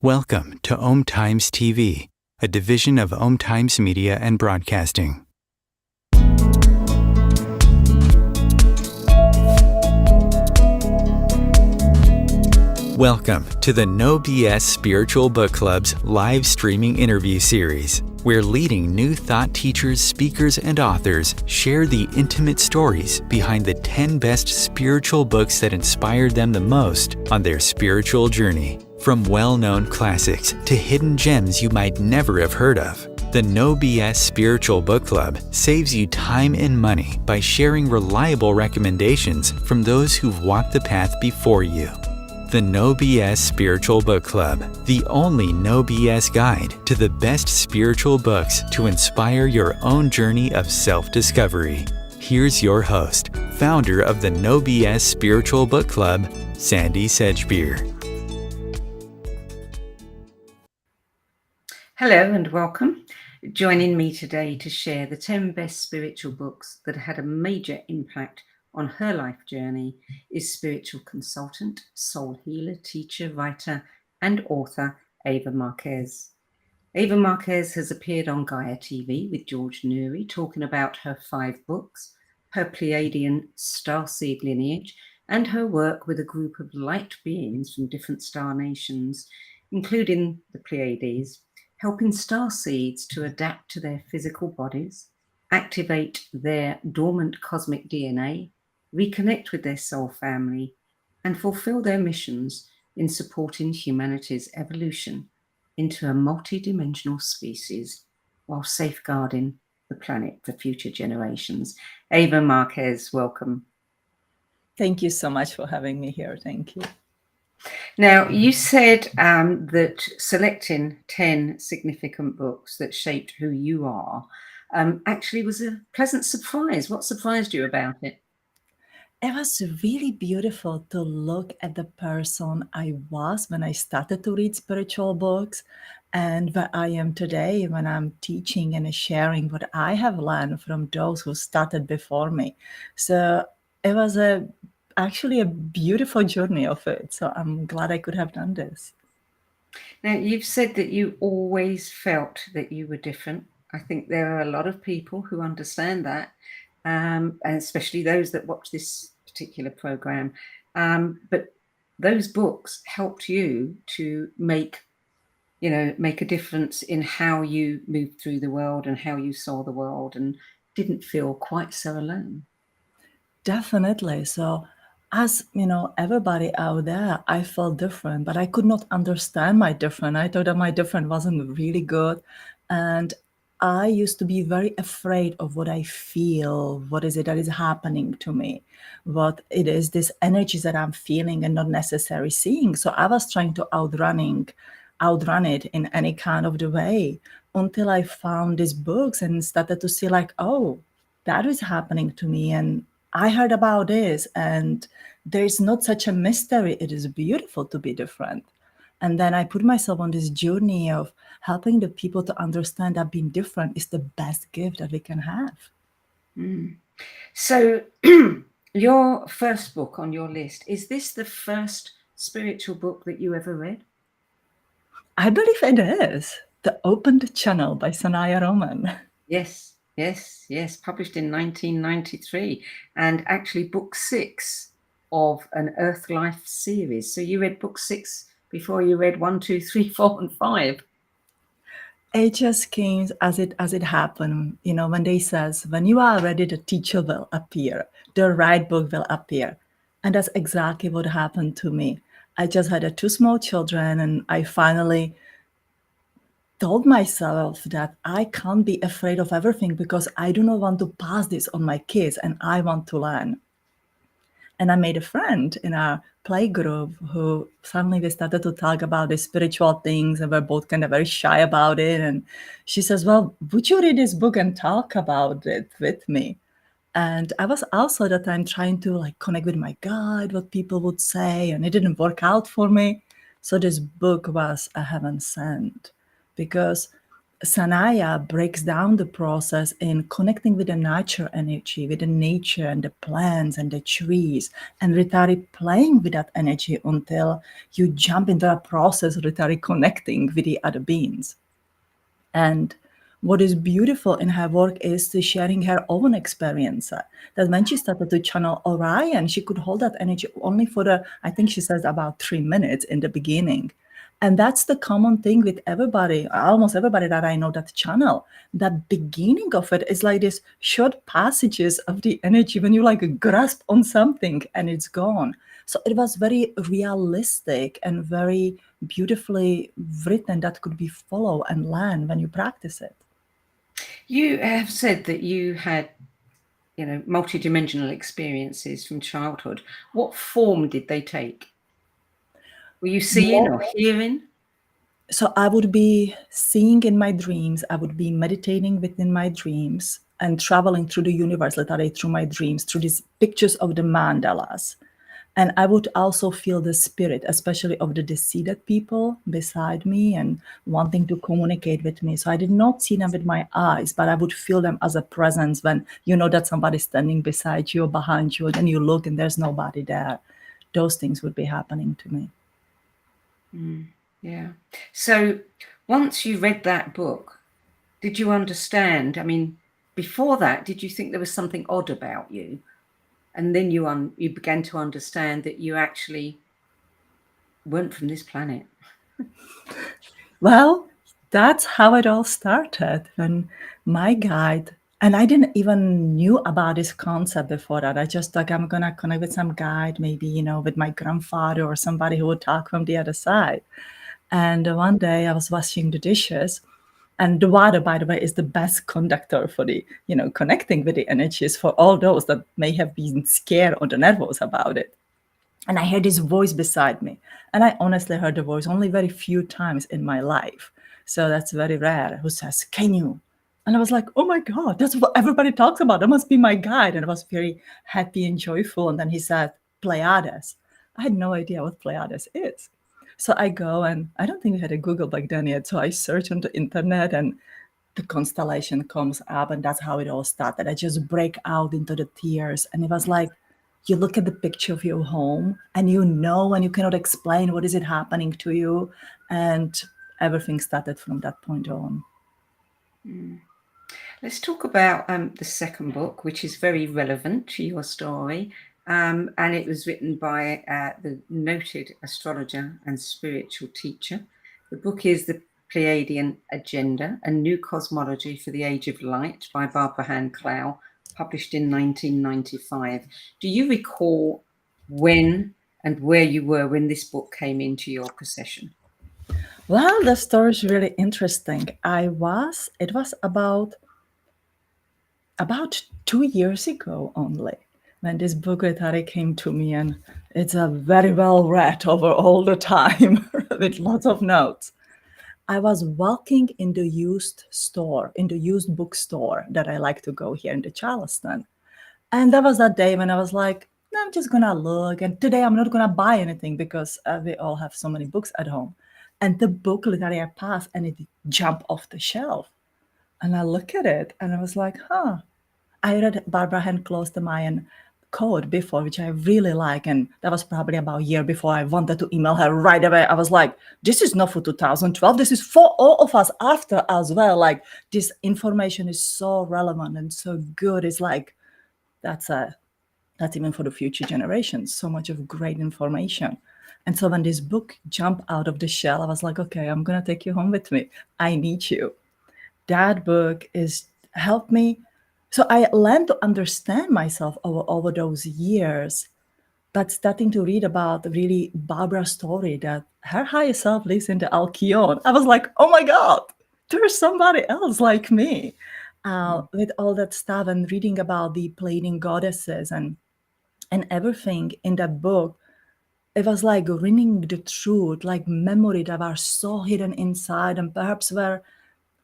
Welcome to Om Times TV, a division of Om Times Media and Broadcasting. Welcome to the No BS Spiritual Book Club's live streaming interview series, where leading new thought teachers, speakers, and authors share the intimate stories behind the 10 best spiritual books that inspired them the most on their spiritual journey. From well-known classics to hidden gems you might never have heard of, the No BS Spiritual Book Club saves you time and money by sharing reliable recommendations from those who've walked the path before you. The No BS Spiritual Book Club, the only No BS guide to the best spiritual books to inspire your own journey of self-discovery. Here's your host, founder of the No BS Spiritual Book Club, Sandy Sedgbeer. Hello and welcome. Joining me today to share the 10 best spiritual books that had a major impact on her life journey is spiritual consultant, soul healer, teacher, writer, and author Eva Marquez. Eva Marquez has appeared on Gaia TV with George Noory, talking about her 5 books, her Pleiadian starseed lineage, and her work with a group of light beings from different star nations, including the Pleiades, helping starseeds to adapt to their physical bodies, activate their dormant cosmic DNA, reconnect with their soul family, and fulfill their missions in supporting humanity's evolution into a multidimensional species while safeguarding the planet for future generations. Eva Marquez, welcome. Thank you so much for having me here. Thank you. Now, you said that selecting 10 significant books that shaped who you are actually was a pleasant surprise. What surprised you about it? It was really beautiful to look at the person I was when I started to read spiritual books and where I am today when I'm teaching and sharing what I have learned from those who started before me. So it was actually a beautiful journey of it. So I'm glad I could have done this. Now, you've said that you always felt that you were different. I think there are a lot of people who understand that, and especially those that watch this particular program. But those books helped you to make a difference in how you moved through the world and how you saw the world and didn't feel quite so alone. Definitely. So as you know, everybody out there, I felt different, but I could not understand my different. I thought that my different wasn't really good. And I used to be very afraid of what I feel. What is it that is happening to me? What it is, this energy that I'm feeling and not necessarily seeing. So I was trying to outrun it in any kind of the way until I found these books and started to see like, oh, that is happening to me. And I heard about this, and there's not such a mystery. It is beautiful to be different. And then I put myself on this journey of helping the people to understand that being different is the best gift that we can have. So your first book on your list, is this the first spiritual book that you ever read? I believe it is. The Opened Channel by Sanaya Roman. Yes. Published in 1993, and actually book 6 of an Earth Life series. So you read book 6 before you read 1, 2, 3, 4, and 5. It just came as it happened. You know, when they says, when you are ready, the teacher will appear, the right book will appear. And that's exactly what happened to me. I just had 2 small children, and I finally told myself that I can't be afraid of everything because I do not want to pass this on my kids and I want to learn. And I made a friend in our play group who suddenly we started to talk about the spiritual things, and we're both kind of very shy about it. And she says, well, would you read this book and talk about it with me? And I was also at the time trying to like connect with my God, what people would say, and it didn't work out for me. So this book was a heaven sent, because Sanaya breaks down the process in connecting with the natural energy, with the nature and the plants and the trees, and literally playing with that energy until you jump into a process, literally connecting with the other beings. And what is beautiful in her work is to sharing her own experience. That when she started to channel Orion, she could hold that energy only for I think she says about 3 minutes in the beginning. And that's the common thing with everybody, almost everybody that I know that channel. That beginning of it is like this short passages of the energy when you like grasp on something and it's gone. So it was very realistic and very beautifully written that could be followed and learned when you practice it. You have said that you had, multidimensional experiences from childhood. What form did they take? Were you seeing or hearing? So I would be seeing in my dreams, I would be meditating within my dreams and traveling through the universe, literally through my dreams, through these pictures of the mandalas. And I would also feel the spirit, especially of the deceased people beside me and wanting to communicate with me. So I did not see them with my eyes, but I would feel them as a presence when you know that somebody's standing beside you or behind you, and then you look and there's nobody there. Those things would be happening to me. Yeah. So once you read that book, did you understand? I mean, before that, did you think there was something odd about you? And then you began to understand that you actually weren't from this planet. Well, that's how it all started when my guide, and I didn't even knew about this concept before that. I just thought I'm gonna connect with some guide, maybe, with my grandfather or somebody who would talk from the other side. And one day I was washing the dishes, and the water, by the way, is the best conductor for the, connecting with the energies for all those that may have been scared or nervous about it. And I heard this voice beside me. And I honestly heard the voice only very few times in my life. So that's very rare. Who says, "Can you?" And I was like, oh my God, that's what everybody talks about. That must be my guide. And I was very happy and joyful. And then he said, Pleiades. I had no idea what Pleiades is. So I go, and I don't think we had a Google back then yet. So I search on the internet and the constellation comes up, and that's how it all started. I just break out into the tears. And it was like, you look at the picture of your home and and you cannot explain what is it happening to you. And everything started from that point on. Let's talk about the second book, which is very relevant to your story. And it was written by the noted astrologer and spiritual teacher. The book is The Pleiadian Agenda, A New Cosmology for the Age of Light by Barbara Hand Clow, published in 1995. Do you recall when and where you were when this book came into your possession? Well, the story is really interesting. It was about 2 years ago only when this book literally came to me, and it's a very well read over all the time with lots of notes. I was walking in the used bookstore that I like to go here in the Charleston. And that was that day when I was like, no, I'm just gonna look. And today I'm not gonna buy anything because we all have so many books at home. And the book literally I passed and it jumped off the shelf. And I look at it and I was like, I read Barbara Hand Clow's The Mayan Code before, which I really like. And that was probably about a year before I wanted to email her right away. I was like, this is not for 2012. This is for all of us after as well. Like, this information is so relevant and so good. It's like, that's even for the future generations. So much of great information. And so when this book jumped out of the shell, I was like, okay, I'm going to take you home with me. I need you. That book is helped me. So I learned to understand myself over those years, but starting to read about really Barbara's story that her higher self lives in the Alkion. I was like, oh my God, there's somebody else like me. With all that stuff and reading about the Pleiadian goddesses and everything in that book, it was like reading the truth, like memory that are so hidden inside and perhaps were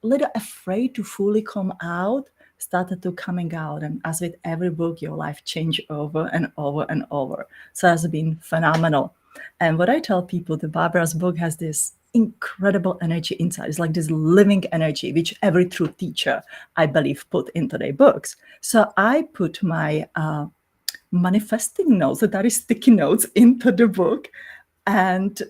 a little afraid to fully come out, started to coming out. And as with every book, your life changed over and over and over. So it has been phenomenal. And what I tell people, the Barbara's book has this incredible energy inside. It's like this living energy, which every true teacher, I believe, put into their books. So I put my manifesting notes, that is sticky notes, into the book, and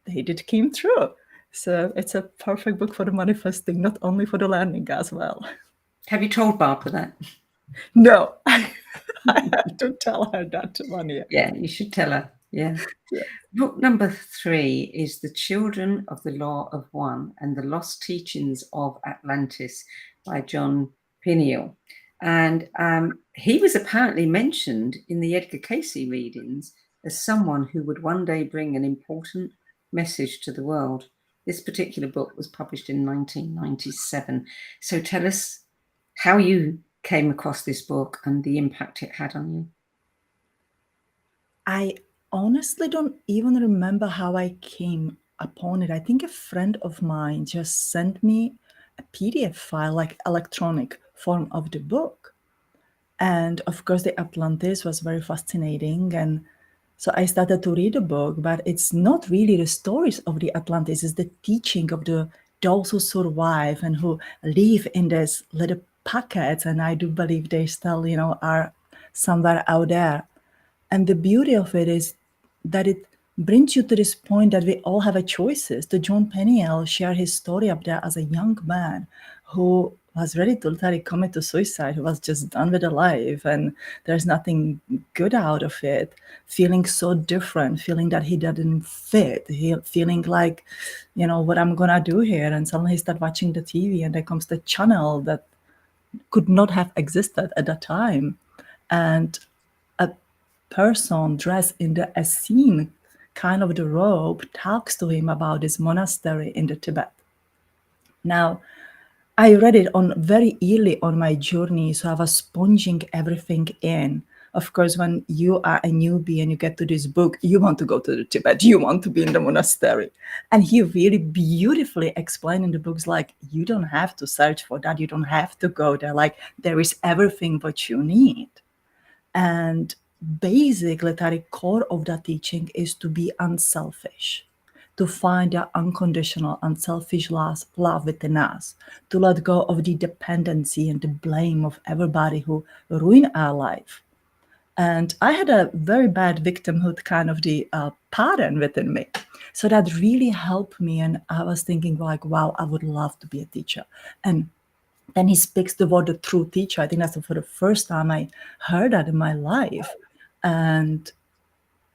they did came true. So it's a perfect book for the manifesting, not only for the learning as well. Have you told Barbara that? No, I have to tell her that one year. Yeah, you should tell her. Yeah. Book number 3 is The Children of the Law of One and the Lost Teachings of Atlantis by John Peniel. And he was apparently mentioned in the Edgar Cayce readings as someone who would one day bring an important message to the world. This particular book was published in 1997. So tell us how you came across this book and the impact it had on you. I honestly don't even remember how I came upon it. I think a friend of mine just sent me a PDF file, like electronic form of the book. And of course, the Atlantis was very fascinating. And so I started to read the book, but it's not really the stories of the Atlantis, it's the teaching of those who survive and who live in these little pockets. And I do believe they still, are somewhere out there. And the beauty of it is that it brings you to this point that we all have a choices. The John Peniel shared his story up there as a young man who was ready to literally commit to suicide, who was just done with life, and there's nothing good out of it, feeling so different, feeling that he didn't fit, feeling like, what I'm gonna do here. And suddenly he started watching the TV, and there comes the channel that could not have existed at that time. And a person dressed in the Essene kind of the robe talks to him about this monastery in the Tibet. Now, I read it on very early on my journey, so I was sponging everything in. Of course, when you are a newbie and you get to this book, you want to go to the Tibet, you want to be in the monastery. And he really beautifully explained in the books, like, you don't have to search for that, you don't have to go there, like, there is everything what you need. And basically, the core of that teaching is to be unselfish, to find the unconditional, unselfish love within us, to let go of the dependency and the blame of everybody who ruin our life. And I had a very bad victimhood kind of the pattern within me. So that really helped me. And I was thinking, like, wow, I would love to be a teacher. And then he speaks the word the true teacher. I think that's for the first time I heard that in my life. And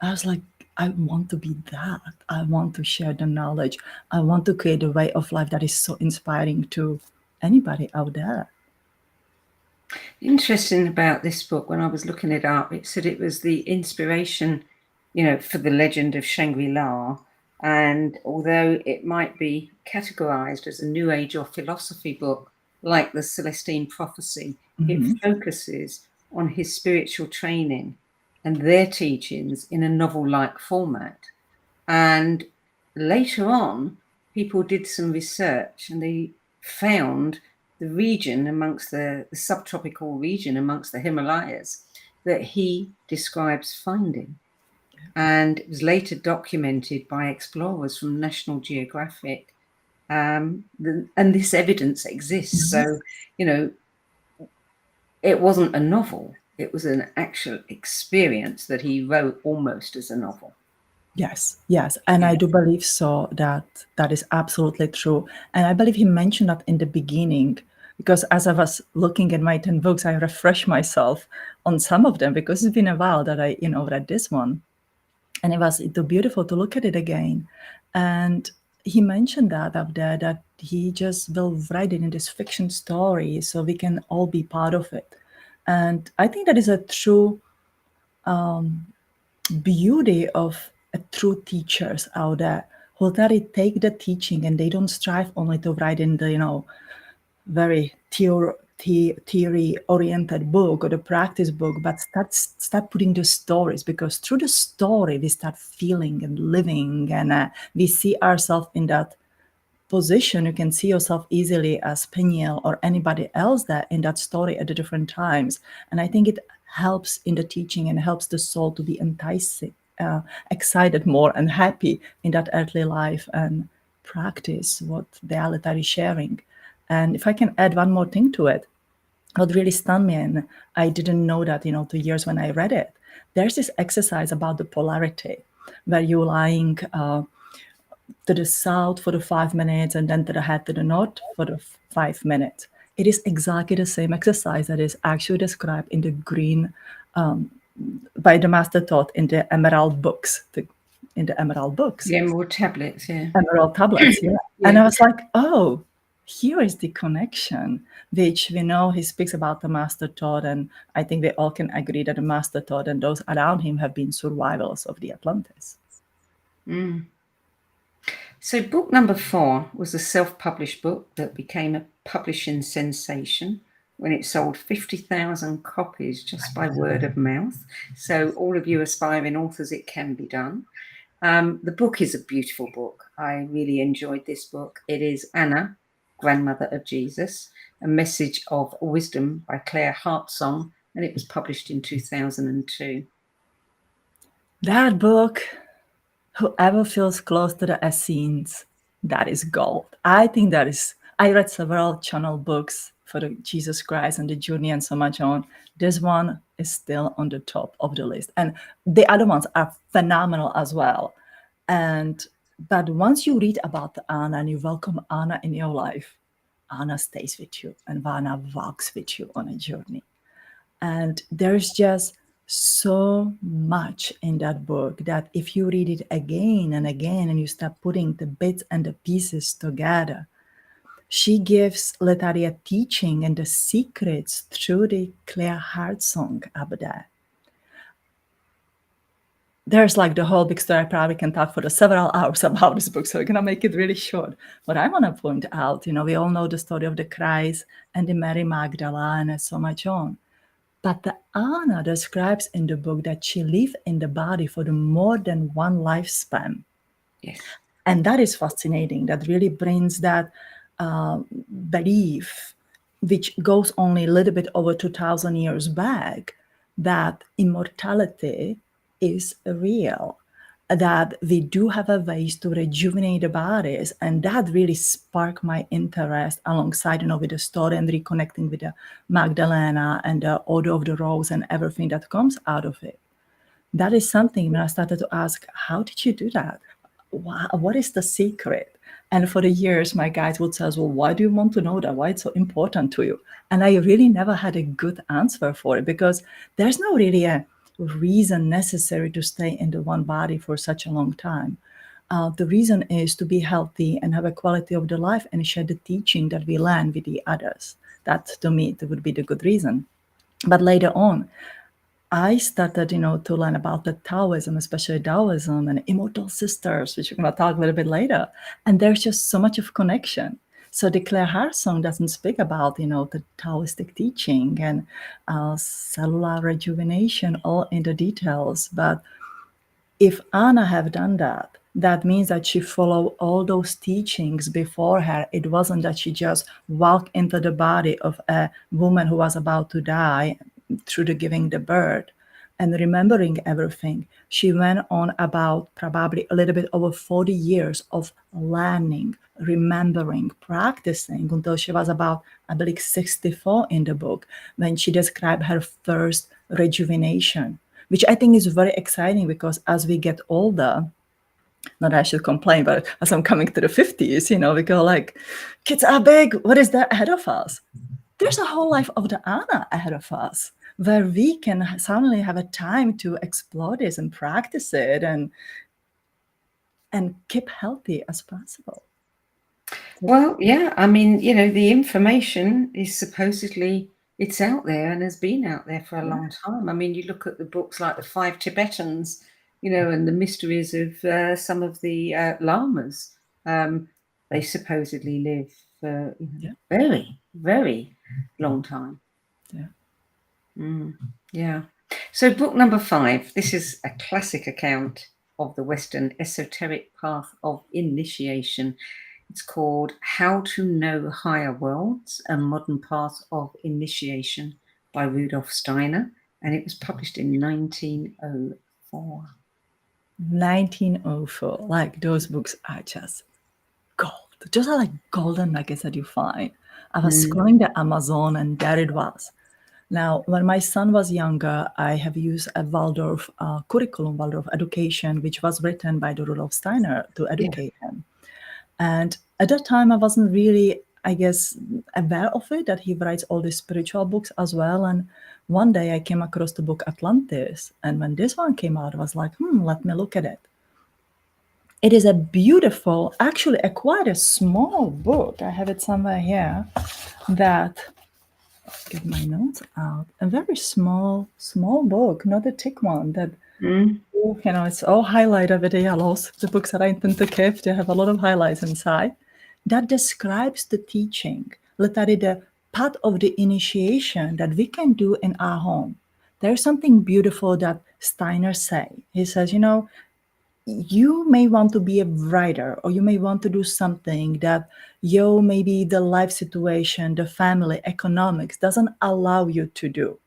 I was like, I want to be that. I want to share the knowledge. I want to create a way of life that is so inspiring to anybody out there. Interesting about this book, when I was looking it up, it said it was the inspiration, for the Legend of ShangriLa. And although it might be categorized as a New Age or philosophy book, like the Celestine Prophecy, it focuses on his spiritual training and their teachings in a novel-like format. And later on, people did some research and they found the region amongst the subtropical region amongst the Himalayas that he describes finding. And it was later documented by explorers from National Geographic. And this evidence exists. So, it wasn't a novel. It was an actual experience that he wrote almost as a novel. Yes. And I do believe so that is absolutely true. And I believe he mentioned that in the beginning, because as I was looking at my 10 books, I refreshed myself on some of them because it's been a while that I, read this one. And it was too beautiful to look at it again. And he mentioned that up there, that he just will write it in this fiction story so we can all be part of it. And I think that is a true beauty of true teachers out there who really take the teaching and they don't strive only to write in the, very theory-oriented book or the practice book, but start putting the stories, because through the story we start feeling and living, and we see ourselves in that position. You can see yourself easily as Peniel or anybody else that in that story at the different times. And I think it helps in the teaching and helps the soul to be enticing. excited more and happy in that earthly life and practice what the Altar is sharing. And if I can add one more thing to it, what really stunned me, and I didn't know that, 2 years when I read it, there's this exercise about the polarity where you're lying to the south for the 5 minutes and then to the head to the north for the 5 minutes. It is exactly the same exercise that is actually described in the green by the Master Taught in the Emerald books. The Emerald tablets, yeah. Emerald tablets, yeah. And I was like, oh, here is the connection, which we know he speaks about the Master Taught, and I think we all can agree that the Master Taught and those around him have been survivors of the Atlantis. So book number 4 was a self-published book that became a publishing sensation when it sold 50,000 copies just by word of mouth. So all of you aspiring authors, it can be done. The book is a beautiful book. I really enjoyed this book. It is Anna, Grandmother of Jesus, A Message of Wisdom by Claire Hartsong, and it was published in 2002. That book, whoever feels close to the Essenes, that is gold. I think that is, I read several channel books for the Jesus Christ and the journey and so much on. This one is still on the top of the list. And the other ones are phenomenal as well. But once you read about Anna and you welcome Anna in your life, Anna stays with you and Anna walks with you on a journey. And there's just so much in that book that if you read it again and again and you start putting the bits and the pieces together, she gives Letaria teaching and the secrets through the Claire Hartsong up there. There's like the whole big story. I probably can talk for the several hours about this book, so we're going to make it really short. What I want to point out, we all know the story of the Christ and the Mary Magdalene and so much on. But the Anna describes in the book that she lived in the body for more than one lifespan. Yes. And that is fascinating. That really brings that belief, which goes only a little bit over 2,000 years back, that immortality is real, that we do have a ways to rejuvenate the bodies. And that really sparked my interest alongside, with the story and reconnecting with the Magdalena and the Order of the Rose and everything that comes out of it. That is something when I started to ask, how did you do that? What is the secret? And for the years, my guides would say, well, why do you want to know that? Why it's so important to you? And I really never had a good answer for it, because there's no really a reason necessary to stay in the one body for such a long time. The reason is to be healthy and have a quality of the life and share the teaching that we learn with the others. That, to me, that would be the good reason. But later on, I started, to learn about the Taoism, especially Taoism and Immortal sisters, which we're going to talk a little bit later. And there's just so much of connection. So the Claire Hartsong doesn't speak about, the Taoistic teaching and cellular rejuvenation all in the details. But if Anna have done that, that means that she followed all those teachings before her. It wasn't that she just walked into the body of a woman who was about to die through the giving the birth and remembering everything. She went on about probably a little bit over 40 years of learning, remembering, practicing until she was about, I believe, 64 in the book, when she described her first rejuvenation, which I think is very exciting, because as we get older, not that I should complain, but as I'm coming to the 50s, we go like, kids are big, what is there ahead of us? There's a whole life of the Anna ahead of us, where we can suddenly have a time to explore this and practice it and keep healthy as possible. Well, yeah, I mean, the information is supposedly, it's out there and has been out there for a long time. I mean, you look at the books like The 5 Tibetans, and the mysteries of some of the lamas. They supposedly live for very, very long time. Yeah. So book number 5, this is a classic account of the Western esoteric path of initiation. It's called How to Know Higher Worlds, a Modern Path of Initiation by Rudolf Steiner, and it was published in 1904. 1904. Like, those books are just gold. Those are like golden nuggets that you find. I was scrolling the Amazon and there it was. Now, when my son was younger, I have used a Waldorf curriculum, Waldorf education, which was written by the Rudolf Steiner to educate him. And at that time, I wasn't really, I guess, aware of it, that he writes all these spiritual books as well. And one day I came across the book Atlantis. And when this one came out, I was like, let me look at it. It is a beautiful, actually a quite a small book. I have it somewhere here that, get my notes out. A very small book, not a thick one that, it's all highlighted with the yellows. The books that I intend to keep, they have a lot of highlights inside. That describes the teaching, literally the part of the initiation that we can do in our home. There's something beautiful that Steiner say. He says, you may want to be a writer, or you may want to do something that maybe the life situation, the family, economics doesn't allow you to do.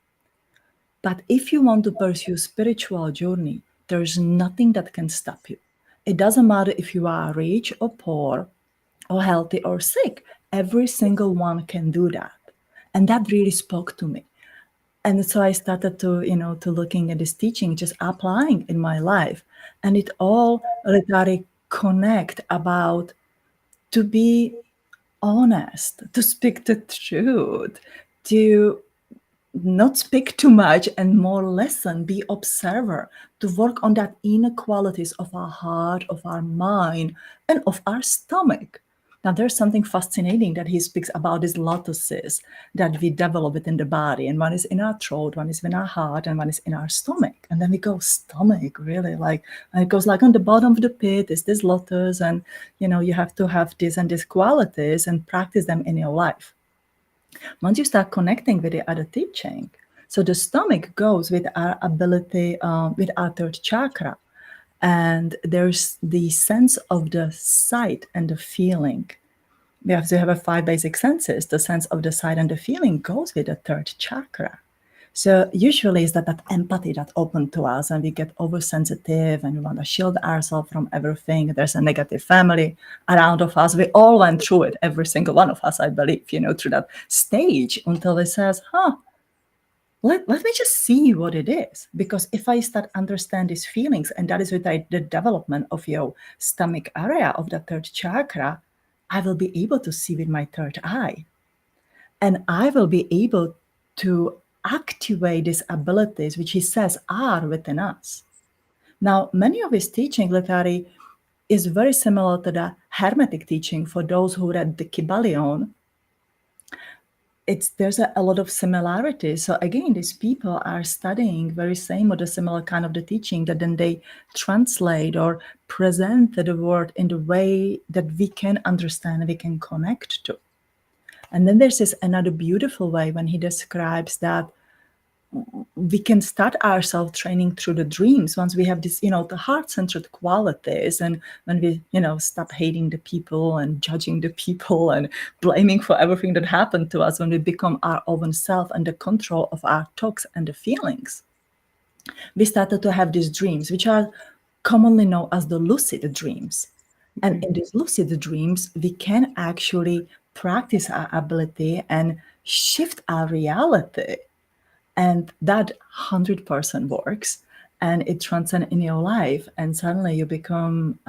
But if you want to pursue spiritual journey, there's nothing that can stop you. It doesn't matter if you are rich or poor, or healthy or sick. Every single one can do that. And that really spoke to me. And so I started to looking at this teaching, just applying in my life. And it all literally connect about to be honest, to speak the truth, to not speak too much and more listen, be observer, to work on that inequalities of our heart, of our mind, and of our stomach. Now, there's something fascinating that he speaks about these lotuses that we develop within the body. And one is in our throat, one is in our heart, and one is in our stomach. And then we go, stomach, really? Like, and it goes like on the bottom of the pit is this lotus. And, you have to have this and these qualities and practice them in your life. Once you start connecting with the other teaching, so the stomach goes with our ability, with our third chakra. And there's the sense of the sight and the feeling. We have to have 5 basic senses. The sense of the sight and the feeling goes with the third chakra. So usually it's that empathy that open to us, and we get oversensitive and we want to shield ourselves from everything. There's a negative family around of us. We all went through it, every single one of us, I believe, through that stage until it says, let me just see what it is. Because if I start understand these feelings, and that is with the development of your stomach area of the third chakra, I will be able to see with my third eye. And I will be able to activate these abilities, which he says are within us. Now, many of his teaching, literally, is very similar to the Hermetic teaching. For those who read the Kybalion, there's a lot of similarities. So again, these people are studying very same or the similar kind of the teaching that then they translate or present the word in the way that we can understand and we can connect to. And then there's this another beautiful way when he describes that we can start ourselves training through the dreams once we have this, the heart-centered qualities, and when we, stop hating the people and judging the people and blaming for everything that happened to us, when we become our own self and the control of our thoughts and the feelings, we started to have these dreams, which are commonly known as the lucid dreams. And in these lucid dreams, we can actually practice our ability and shift our reality. And that 100% works, and it transcends in your life. And suddenly you become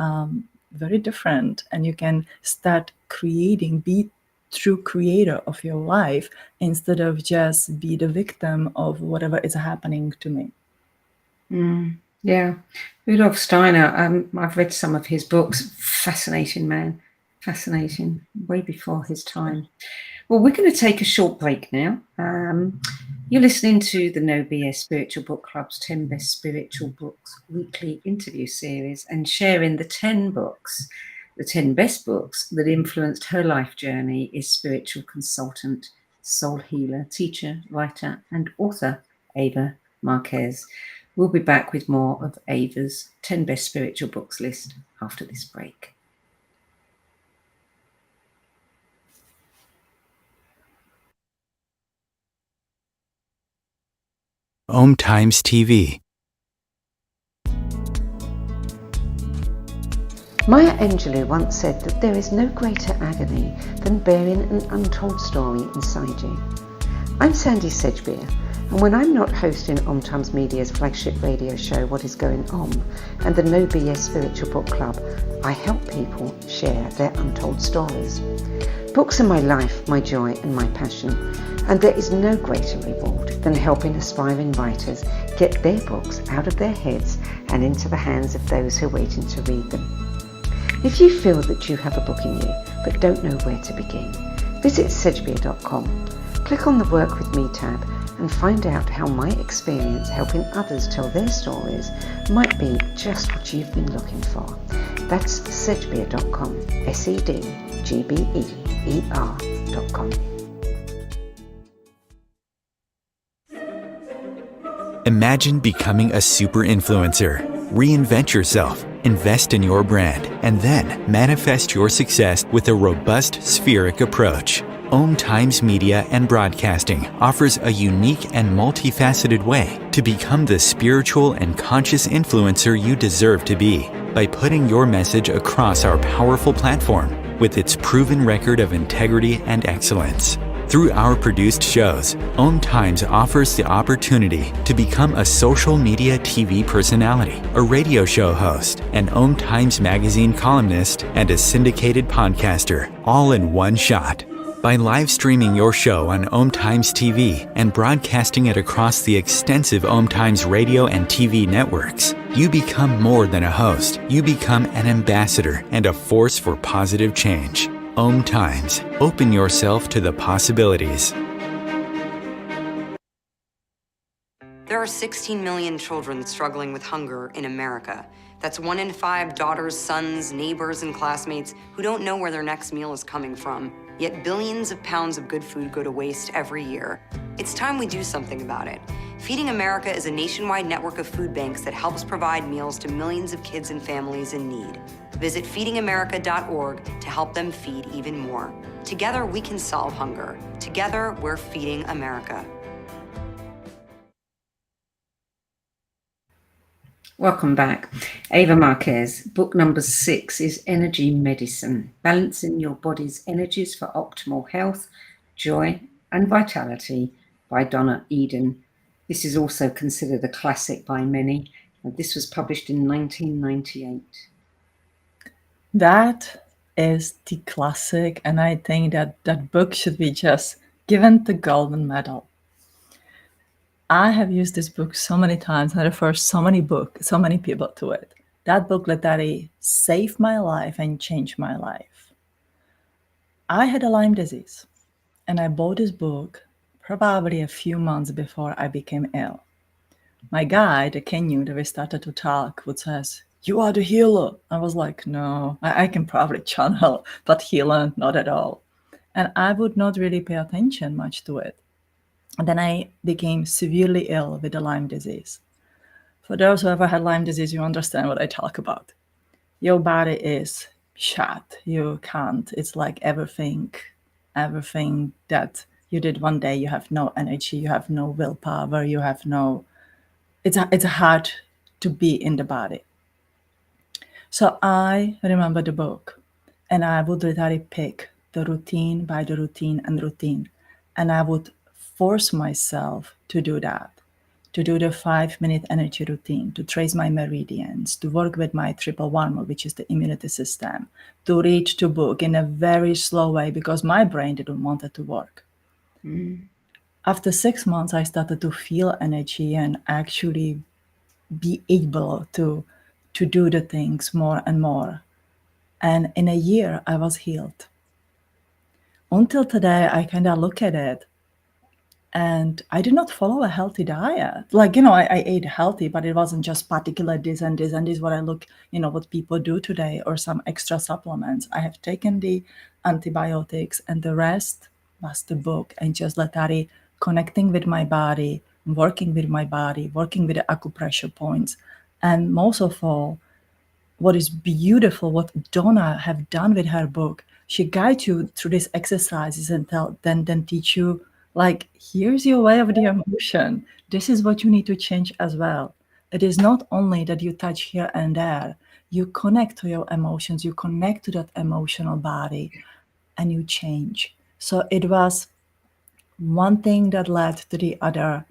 very different, and you can start creating, be true creator of your life instead of just be the victim of whatever is happening to me. Yeah. Rudolf Steiner, I've read some of his books. Fascinating man. Fascinating. Way before his time. Well, we're going to take a short break now. You're listening to the No BS Spiritual Book Club's 10 Best Spiritual Books weekly interview series, and sharing the 10 books, the 10 best books that influenced her life journey is spiritual consultant, soul healer, teacher, writer, and author Eva Marquez. We'll be back with more of Eva's 10 Best Spiritual Books list after this break. Om Times TV. Maya Angelou once said that there is no greater agony than bearing an untold story inside you. I'm Sandy Sedgbeer, and when I'm not hosting Times Media's flagship radio show What Is Going On and the No BS Spiritual Book Club, I help people share their untold stories. Books are my life, my joy and my passion, and there is no greater reward than helping aspiring writers get their books out of their heads and into the hands of those who are waiting to read them. If you feel that you have a book in you but don't know where to begin, visit sedgbeer.com. Click on the Work With Me tab and find out how my experience helping others tell their stories might be just what you've been looking for. That's sedgbeer.com, sedgbeer.com. Imagine becoming a super influencer. Reinvent yourself, invest in your brand, and then manifest your success with a robust spheric approach. Times Media and Broadcasting offers a unique and multifaceted way to become the spiritual and conscious influencer you deserve to be by putting your message across our powerful platform with its proven record of integrity and excellence. Through our produced shows, Times offers the opportunity to become a social media TV personality, a radio show host, an Times magazine columnist, and a syndicated podcaster, all in one shot. By live streaming your show on Times TV and broadcasting it across the extensive Times radio and TV networks, you become more than a host. You become an ambassador and a force for positive change. Times. Open yourself to the possibilities. There are 16 million children struggling with hunger in America. That's 1 in 5 daughters, sons, neighbors, and classmates who don't know where their next meal is coming from. Yet billions of pounds of good food go to waste every year. It's time we do something about it. Feeding America is a nationwide network of food banks that helps provide meals to millions of kids and families in need. Visit feedingamerica.org to help them feed even more. Together, we can solve hunger. Together, we're feeding America. Welcome back. Eva Marquez, book number 6 is Energy Medicine, Balancing Your Body's Energies for Optimal Health, Joy and Vitality by Donna Eden. This is also considered a classic by many. This was published in 1998. That is the classic, and I think that book should be just given the golden medal. I have used this book so many times and referred so many people to it. That book literally saved my life and changed my life. I had a Lyme disease, and I bought this book probably a few months before I became ill. My guide, the Kenyan that we started to talk, would says, "You are the healer." I was like, no, I can probably channel, but healer, not at all. And I would not really pay attention much to it. And then I became severely ill with the Lyme disease. For those who ever had Lyme disease, you understand what I talk about. Your body is shot. You can't. It's like everything that you did one day, you have no energy, you have no willpower, you have no... It's hard to be in the body. So I remember the book, and I would literally pick the routine by the routine and routine, and I would force myself to do that, to do the 5-minute energy routine, to trace my meridians, to work with my triple warmer, which is the immunity system, to read the book in a very slow way because my brain didn't want it to work. After 6 months, I started to feel energy and actually be able to do the things more and more. And in a year, I was healed. Until today, I kind of look at it, and I did not follow a healthy diet. Like, I ate healthy, but it wasn't just particular this and this and this, what I look, what people do today, or some extra supplements. I have taken the antibiotics, and the rest was the book, and just literally connecting with my body, working with my body, working with the acupressure points. And most of all, what is beautiful, what Donna have done with her book, she guides you through these exercises and then teach you, like, here's your way of the emotion. This is what you need to change as well. It is not only that you touch here and there. you connect to your emotions, you connect to that emotional body, and you change. So it was one thing that led to the other,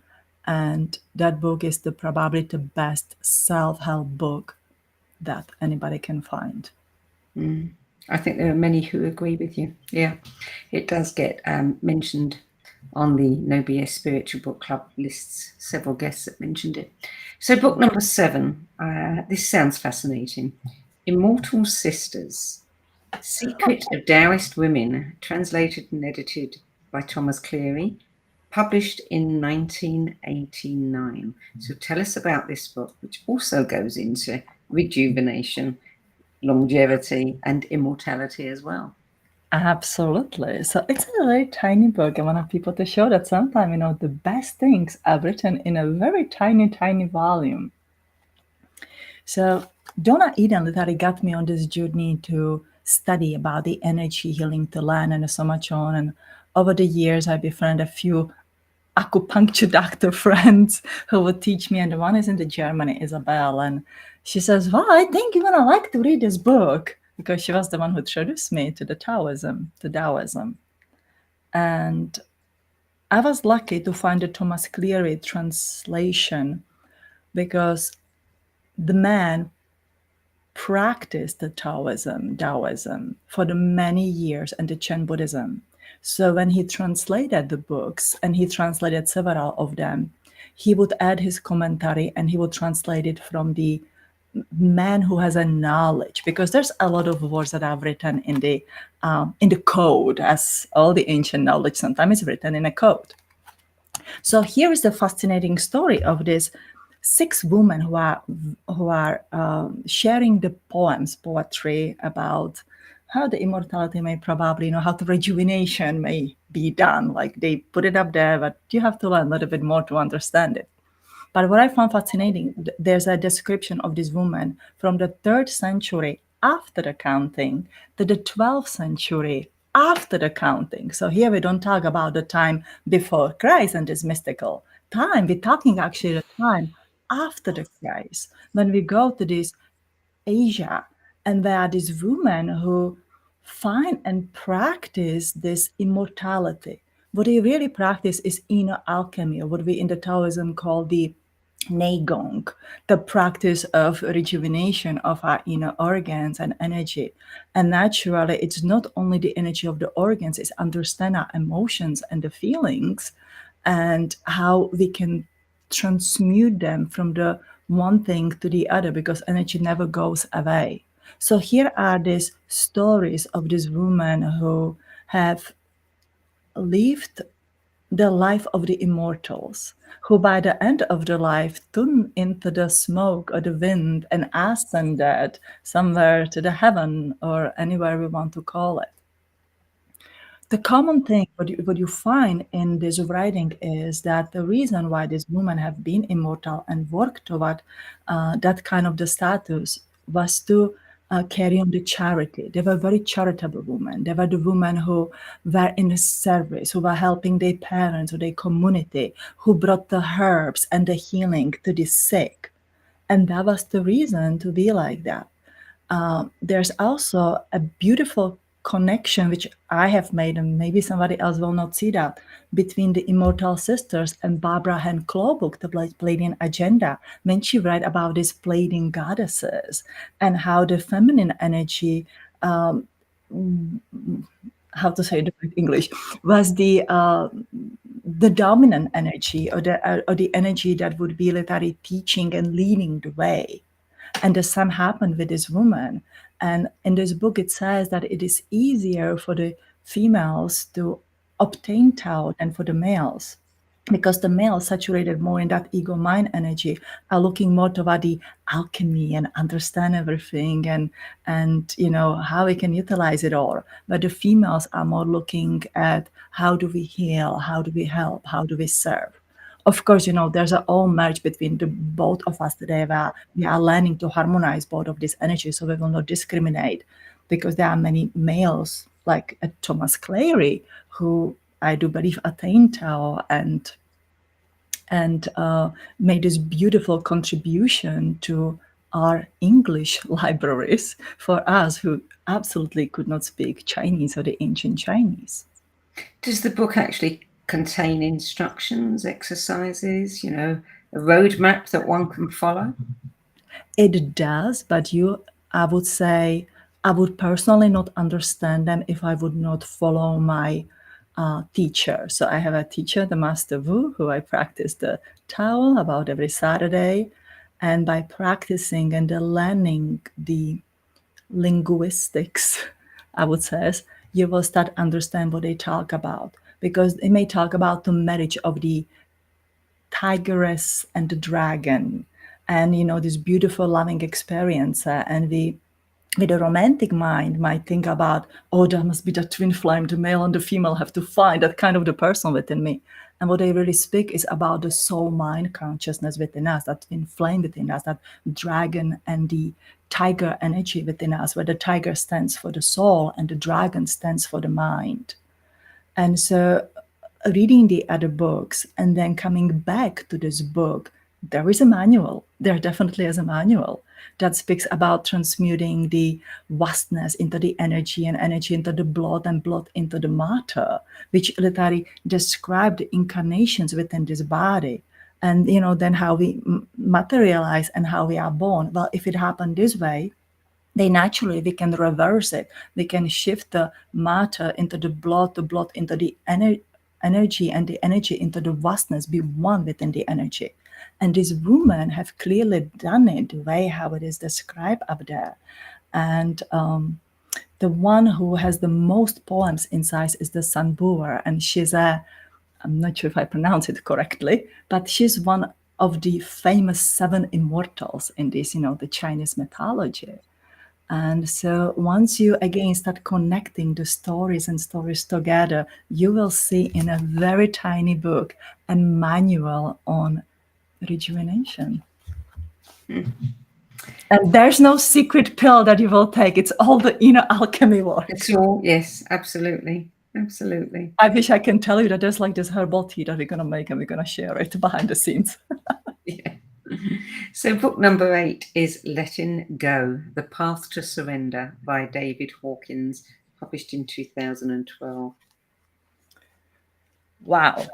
and that book is probably the best self-help book that anybody can find. I think there are many who agree with you. Yeah, it does get mentioned on the No BS Spiritual Book Club lists. Several guests that mentioned it. So book number 7, this sounds fascinating. Immortal Sisters, Secret of Taoist Women, translated and edited by Thomas Cleary, published in 1989. So tell us about this book, which also goes into rejuvenation, longevity, and immortality as well. Absolutely. So it's a very tiny book. I want people to show that sometimes, the best things are written in a very tiny, tiny volume. So Donna Eden literally got me on this journey to study about the energy healing to learn and so much on. And over the years, I befriended a few acupuncture doctor friends who would teach me. And the one is in Germany, Isabel. And she says, well, I think you're going to like to read this book, because she was the one who introduced me to Taoism. And I was lucky to find the Thomas Cleary translation, because the man practiced the Taoism for the many years, and the Chen Buddhism. So when he translated the books, and he translated several of them, he would add his commentary, and he would translate it from the man who has a knowledge, because there's a lot of words that are written in the code, as all the ancient knowledge sometimes is written in a code. So here is the fascinating story of this 6 women who are sharing the poetry about how the immortality may probably, how the rejuvenation may be done. Like, they put it up there, but you have to learn a little bit more to understand it. But what I found fascinating, there's a description of this woman from the 3rd century after the counting to the 12th century after the counting. So here we don't talk about the time before Christ and this mystical time. We're talking actually the time after the Christ. When we go to this Asia, and there are these women who find and practice this immortality. What they really practice is inner alchemy, or what we in the Taoism call the Neigong, the practice of rejuvenation of our inner organs and energy. And naturally, it's not only the energy of the organs, it's understand our emotions and the feelings, and how we can transmute them from the one thing to the other, because energy never goes away. So here are these stories of these women who have lived the life of the immortals, who by the end of their life tune into the smoke or the wind and ascended somewhere to the heaven, or anywhere we want to call it. The common thing, what you find in this writing, is that the reason why these women have been immortal and worked toward that kind of the status was to carry on the charity. They were very charitable women. They were the women who were in the service, who were helping their parents or their community, who brought the herbs and the healing to the sick. And that was the reason to be like that. There's also a beautiful connection, which I have made, and maybe somebody else will not see that, between the Immortal Sisters and Barbara Ann Clow book, the Pleiadian Agenda, when she write about these Pleiadian goddesses and how the feminine energy, how to say it in English, was the dominant energy, or the energy that would be literally teaching and leading the way. And the same happened with this woman. And in this book, it says that it is easier for the females to obtain Tao than for the males, because the males, saturated more in that ego mind energy, are looking more toward the alchemy and understand everything, and how we can utilize it all. But the females are more looking at how do we heal, how do we help, how do we serve. Of course, there's an all merge between the both of us today, where we are learning to harmonize both of these energies, so we will not discriminate, because there are many males like Thomas Cleary, who I do believe attained Tao and made this beautiful contribution to are English libraries for us who absolutely could not speak Chinese or the ancient Chinese. Does the book actually contain instructions, exercises, a roadmap that one can follow? It does, but I would say, I would personally not understand them if I would not follow my teacher. So I have a teacher, the Master Wu, who I practice the Tao about every Saturday. And by practicing and learning the linguistics, I would say, you will start understand what they talk about. Because they may talk about the marriage of the tigress and the dragon, and this beautiful loving experience, and we with a romantic mind might think about, oh, there must be the twin flame, the male and the female have to find that kind of the person within me. And what they really speak is about the soul mind consciousness within us, that twin flame within us, that dragon and the tiger energy within us, where the tiger stands for the soul and the dragon stands for the mind. And so reading the other books and then coming back to this book, there is a manual. There definitely is a manual that speaks about transmuting the vastness into the energy and energy into the blood and blood into the matter, which literally describe the incarnations within this body. And, then how we materialize and how we are born. Well, if it happened this way, then naturally we can reverse it. We can shift the matter into the blood into the energy, and the energy into the vastness, be one within the energy. And these women have clearly done it the way how it is described up there. And the one who has the most poems inside is the Sun Boer. And she's I'm not sure if I pronounce it correctly, but she's one of the famous 7 immortals in this, the Chinese mythology. And so once you again start connecting the stories together, you will see in a very tiny book a manual on rejuvenation. And there's no secret pill that you will take. It's all the inner alchemy work. It's all, yes, absolutely. Absolutely. I wish I can tell you that there's like this herbal tea that we're going to make and we're going to share it behind the scenes. Yeah. So book number 8 is Letting Go, The Path to Surrender by David Hawkins, published in 2012. Wow.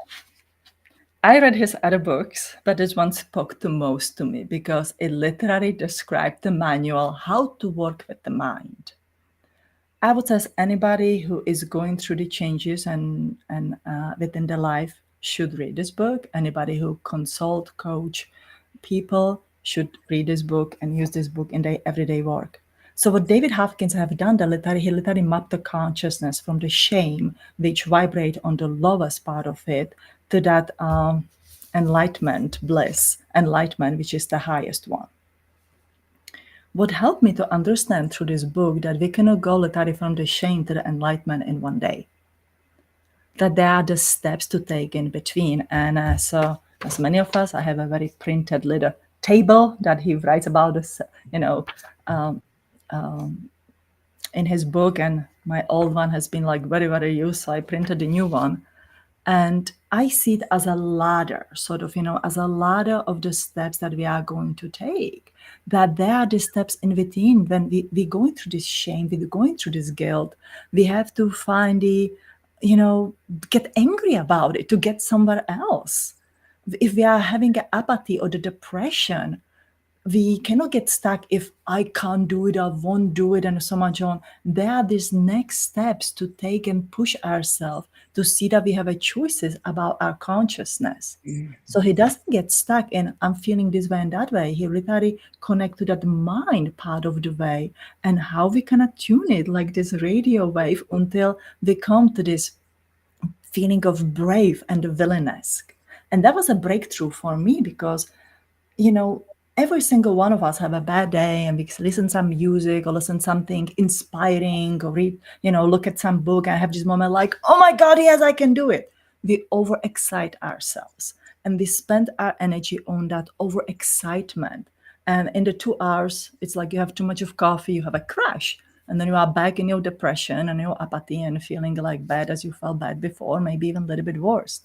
I read his other books, but this one spoke the most to me because it literally described the manual how to work with the mind. I would say anybody who is going through the changes and within their life should read this book. Anybody who consult, coach people should read this book and use this book in their everyday work. So what David Hawkins have done, he literally mapped the consciousness from the shame, which vibrate on the lowest part of it, to that enlightenment, bliss, enlightenment, which is the highest one. What helped me to understand through this book that we cannot go literally from the shame to the enlightenment in one day. That there are the steps to take in between. And so as many of us, I have a very printed little table that he writes about this, in his book, and my old one has been like very, very used, so I printed a new one. And I see it as a ladder, sort of, as a ladder of the steps that we are going to take. That there are the steps in between. When we're going through this shame, we're going through this guilt, we have to find get angry about it to get somewhere else. If we are having an apathy or the depression, we cannot get stuck if I can't do it, I won't do it, and so much on. There are these next steps to take and push ourselves to see that we have a choices about our consciousness. So he doesn't get stuck in, I'm feeling this way and that way. He literally connect to that mind part of the way and how we can attune it like this radio wave until we come to this feeling of brave and the willingness. And that was a breakthrough for me because, every single one of us have a bad day and we listen to some music or listen to something inspiring or read, look at some book and have this moment like, oh my God, yes, I can do it. We overexcite ourselves and we spend our energy on that overexcitement. And in the 2 hours, it's like you have too much of coffee, you have a crash. And then you are back in your depression and your apathy and feeling like bad as you felt bad before, maybe even a little bit worse.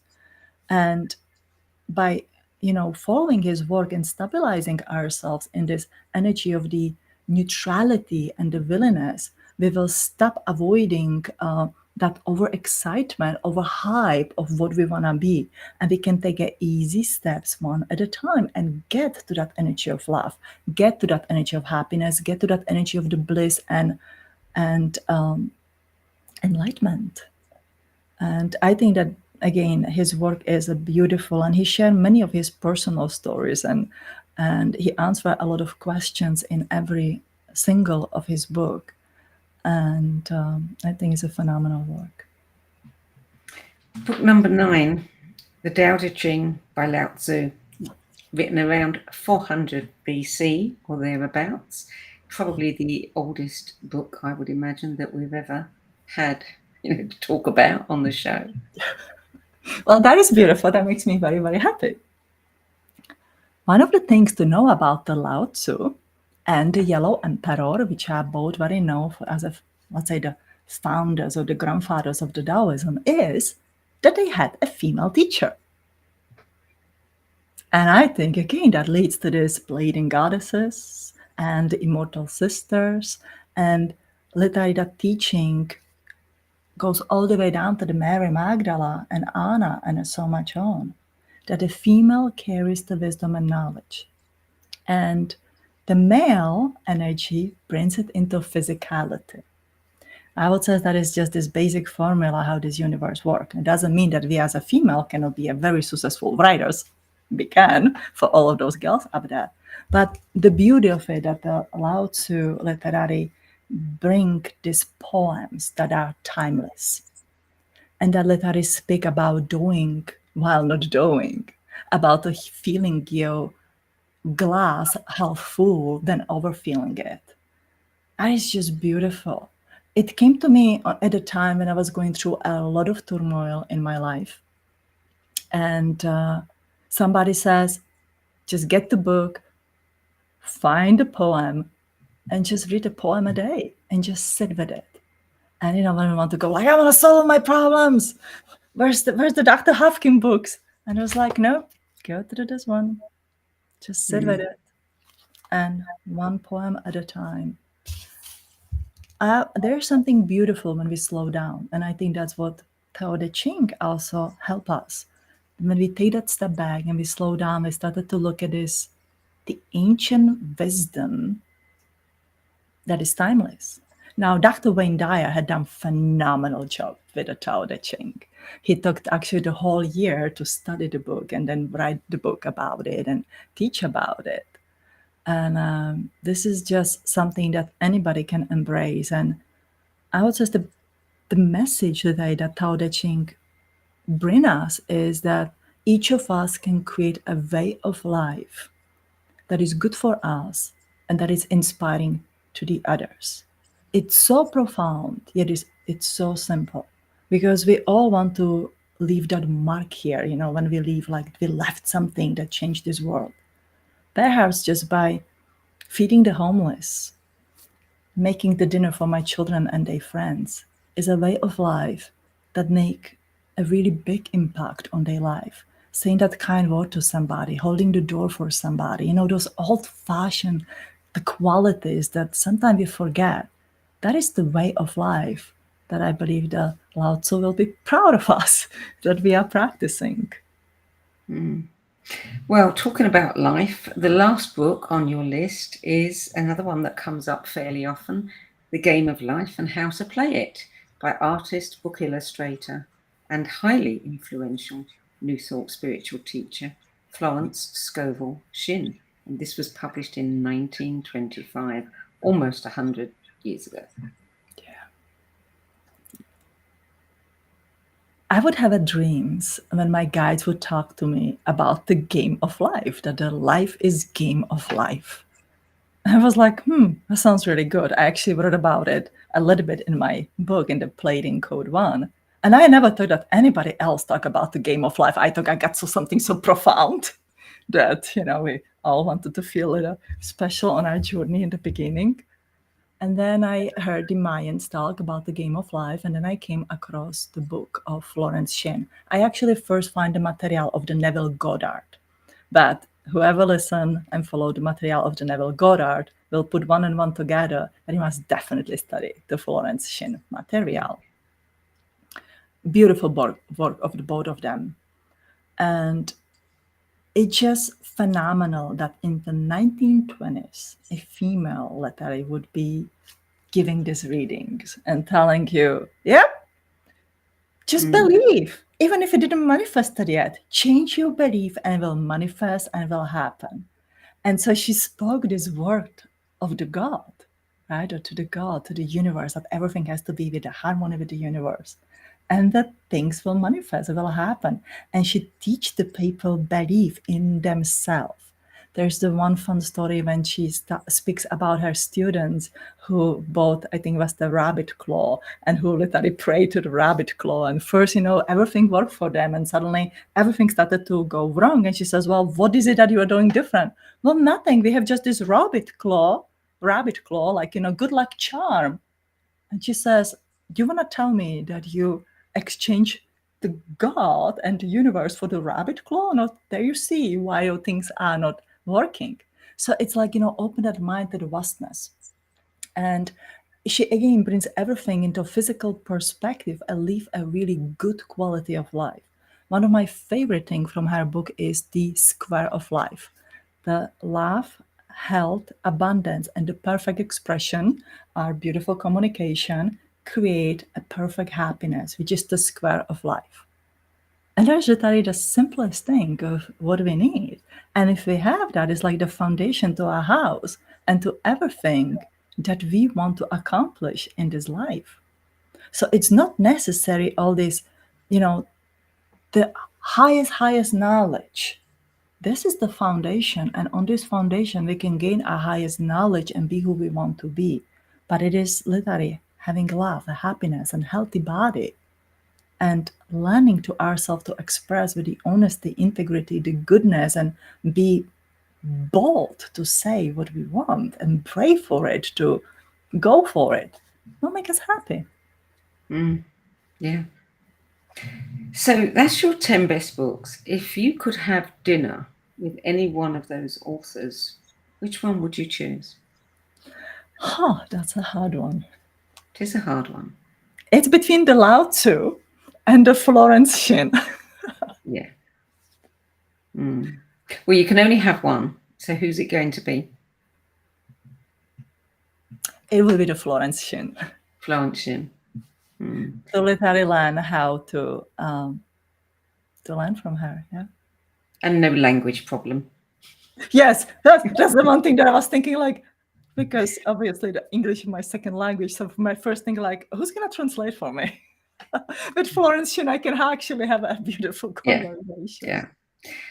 And by following his work and stabilizing ourselves in this energy of the neutrality and the willingness, we will stop avoiding that overexcitement, overhype of what we want to be. And we can take easy steps one at a time and get to that energy of love, get to that energy of happiness, get to that energy of the bliss and enlightenment. And I think that, again, his work is beautiful, and he shared many of his personal stories, and he answered a lot of questions in every single of his book. And I think it's a phenomenal work. Book number 9, The Tao Te Ching by Lao Tzu, written around 400 BC or thereabouts. Probably the oldest book, I would imagine, that we've ever had to talk about on the show. Well, that is beautiful. That makes me very, very happy. One of the things to know about the Lao Tzu and the Yellow Emperor, which are both very known as, let's say, the founders or the grandfathers of the Taoism, is that they had a female teacher. And I think, again, that leads to this Pleiadian goddesses and the Immortal sisters, and literally that teaching goes all the way down to the Mary Magdalene and Anna and so much on, that the female carries the wisdom and knowledge. And the male energy brings it into physicality. I would say that is just this basic formula how this universe works. It doesn't mean that we as a female cannot be a very successful writers. We can, for all of those girls up there. But the beauty of it, that the Lao Tzu literary bring these poems that are timeless, and that literally speak about doing while not doing, about the feeling your glass half full than overfilling it. And it's just beautiful. It came to me at a time when I was going through a lot of turmoil in my life. And somebody says, just get the book, find a poem, and just read a poem a day and just sit with it. And when I want to go, like, I want to solve my problems. Where's the Dr. Hopkins books? And I was like, no, go through this one. Just sit with it. And one poem at a time. There's something beautiful when we slow down. And I think that's what Tao Te Ching also help us. When we take that step back and we slow down, we started to look at this, the ancient wisdom that is timeless. Now, Dr. Wayne Dyer had done a phenomenal job with the Tao Te Ching. He took actually the whole year to study the book and then write the book about it and teach about it. And this is just something that anybody can embrace. And I would say the message today that Tao Te Ching bring us is that each of us can create a way of life that is good for us and that is inspiring to the others. It's so profound, yet it's so simple, because we all want to leave that mark here, when we leave, like we left something that changed this world. Perhaps just by feeding the homeless, making the dinner for my children and their friends is a way of life that make a really big impact on their life. Saying that kind word to somebody, holding the door for somebody, those old-fashioned, the qualities that sometimes we forget. That is the way of life that I believe the Lao Tzu will be proud of us, that we are practicing. Well, talking about life, the last book on your list is another one that comes up fairly often, The Game of Life and How to Play It, by artist, book illustrator, and highly influential New Thought spiritual teacher, Florence Scovel Shinn. And this was published in 1925, almost 100 years ago. I would have dreams when my guides would talk to me about the game of life, that the life is game of life. I was like, that sounds really good. I actually wrote about it a little bit in my book, in the Pleiadian Code 1. And I never thought that anybody else talk about the game of life. I thought I got something so profound that, we all wanted to feel it special on our journey in the beginning. And then I heard the Mayans talk about the game of life, and then I came across the book of Florence Shinn. I actually first find the material of the Neville Goddard, But whoever listen and follow the material of the Neville Goddard will put one and one together, and you must definitely study the Florence Shin material. Beautiful work of the both of them. And it's just phenomenal that in the 1920s, a female letter would be giving these readings and telling you, yep, just believe. Even if it didn't manifest it yet, change your belief and it will manifest and it will happen. And so she spoke this word of the God, right? Or to the God, to the universe, that everything has to be with the harmony with the universe. And that things will manifest, it will happen. And she teach the people believe in themselves. There's the one fun story when she speaks about her students who bought, I think it was the rabbit claw, and who literally prayed to the rabbit claw. And first, everything worked for them. And suddenly everything started to go wrong. And she says, well, what is it that you are doing different? Well, nothing. We have just this rabbit claw, like, good luck charm. And she says, do you want to tell me that you exchange the God and the universe for the rabbit claw? Not there you see why things are not working. So it's like, open that mind to the vastness. And she again brings everything into physical perspective and live a really good quality of life. One of my favorite things from her book is the square of life. The love, health, abundance, and the perfect expression, our beautiful communication, create a perfect happiness, which is the square of life. And that's literally the simplest thing of what we need. And if we have that, it's like the foundation to our house and to everything that we want to accomplish in this life. So it's not necessary all this, the highest knowledge. This is the foundation. And on this foundation, we can gain our highest knowledge and be who we want to be. But it is literally having love, a happiness, and healthy body. And learning to ourselves to express with the honesty, integrity, the goodness, and be bold to say what we want and pray for it, to go for it, will make us happy. Yeah. So that's your 10 best books. If you could have dinner with any one of those authors, which one would you choose? That's a hard one. It is a hard one. It's between the Lao Tzu and the Florence Shin. Yeah. Well, you can only have one. So who's it going to be? It will be the Florence Shin. Florence Shin. To literally learn how to learn from her. Yeah. And no language problem. Yes, that's the one thing that I was thinking, like, because obviously the English is my second language. So my first thing, like, who's going to translate for me? With Florence Shin, I can actually have a beautiful conversation. Yeah.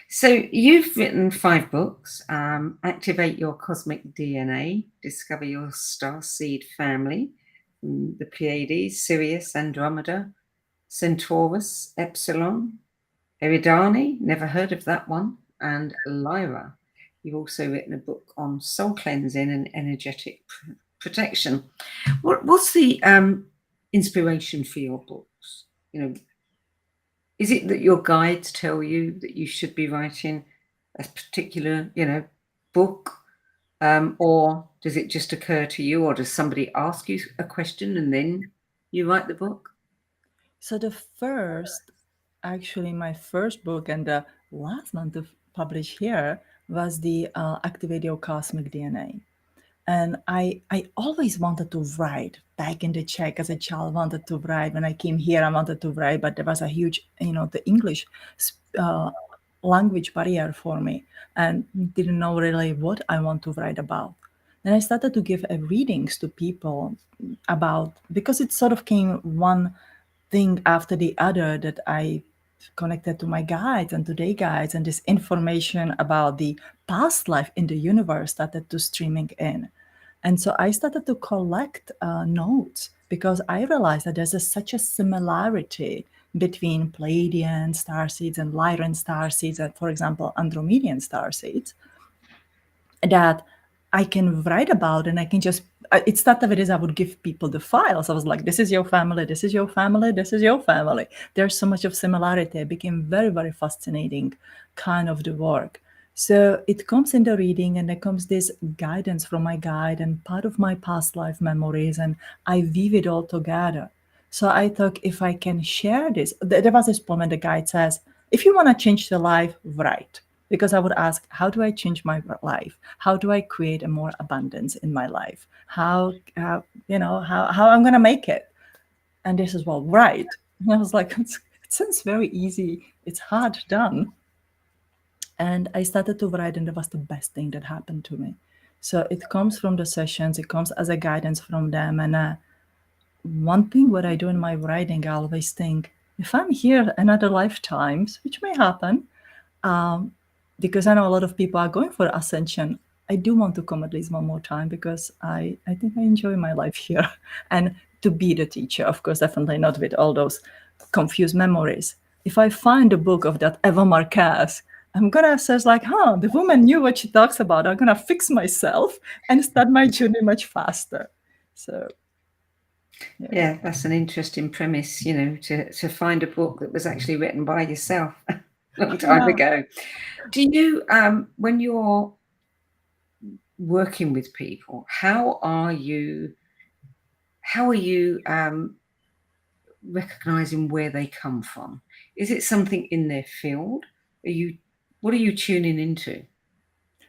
So you've written 5 books: Activate Your Cosmic DNA, Discover Your Starseed Family, the Pleiades, Sirius, Andromeda, Centaurus, Epsilon, Eridani, never heard of that one, and Lyra. You've also written a book on soul cleansing and energetic protection. What's the inspiration for your books? Is it that your guides tell you that you should be writing a particular, book, or does it just occur to you, or does somebody ask you a question and then you write the book? So my first book and the last one to publish here was the Activate Your Cosmic DNA. And I always wanted to write. Back in the Czech as a child, wanted to write. When I came here, I wanted to write, but there was a huge, the English language barrier for me, and didn't know really what I want to write about. Then I started to give readings to people about, because it sort of came one thing after the other, that I connected to my guides and to their guides, and this information about the past life in the universe started to streaming in. And so I started to collect notes, because I realized that there's such a similarity between Pleiadian starseeds and Lyran starseeds, and, for example, Andromedian starseeds, that I can write about, and I can just, it started with this, I would give people the files. I was like, this is your family, this is your family, this is your family. There's so much of similarity. It became very, very fascinating kind of the work. So it comes in the reading, and there comes this guidance from my guide and part of my past life memories, and I weave it all together. So I thought, if I can share this, there was this point when the guide says, if you want to change the life, write. Because I would ask, how do I change my life? How do I create a more abundance in my life? How I'm going to make it? And this is, well, write. And I was like, it sounds very easy. It's hard done. And I started to write, and that was the best thing that happened to me. So it comes from the sessions, it comes as a guidance from them. And one thing what I do in my writing, I always think, if I'm here another lifetimes, which may happen, because I know a lot of people are going for ascension, I do want to come at least one more time, because I think I enjoy my life here. And to be the teacher, of course, definitely not with all those confused memories. If I find a book of that Eva Marquez, I'm gonna say like, the woman knew what she talks about. I'm gonna fix myself and start my journey much faster. So yeah, that's an interesting premise, to find a book that was actually written by yourself a long time ago. Do you, when you're working with people, how are you recognizing where they come from? Is it something in their field? What are you tuning into?